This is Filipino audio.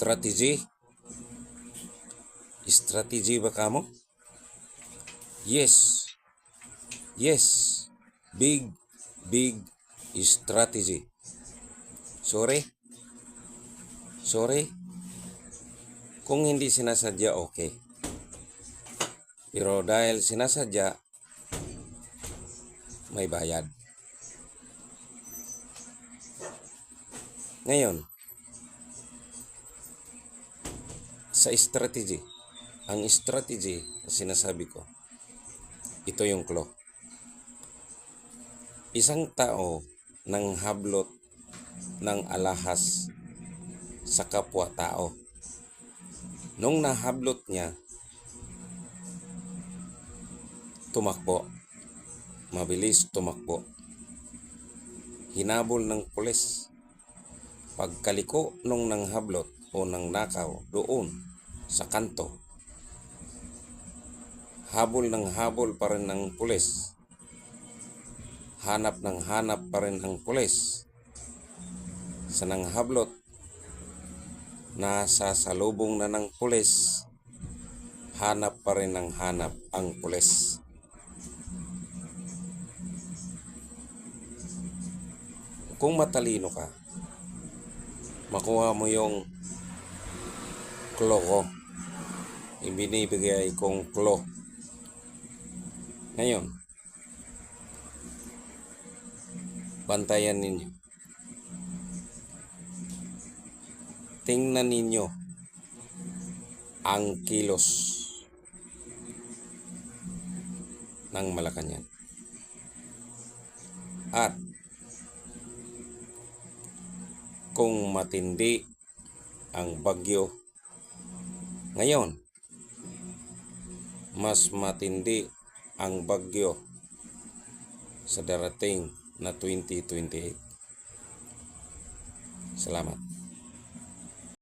Strategy? Strategy ba kamo? Yes. Yes. Big strategy. Sorry? Kung hindi sinasadya, okay. Pero dahil sinasadya, may bayad. Ngayon, sa strategy, ang strategy na sinasabi ko, ito yung clue. Isang tao nang hablot ng alahas sa kapwa-tao. Nung nahablot niya, tumakbo. Mabilis tumakbo. Hinabol ng pulis. Pagkaliko nung nanghablot o nang nakaw doon sa kanto, habol ng habol pa rin ng pulis. Hanap ng hanap pa rin ang pulis. Sa nanghablot, nasa salubong na ng pulis, hanap pa rin ng hanap ang pulis. Kung matalino ka, makuha mo yung clue ko. Ibinibigay kong clue. Ngayon, bantayan ninyo. Tingnan ninyo ang kilos ng Malacanang. At kung matindi ang bagyo ngayon, mas matindi ang bagyo sa darating na 2028. Salamat.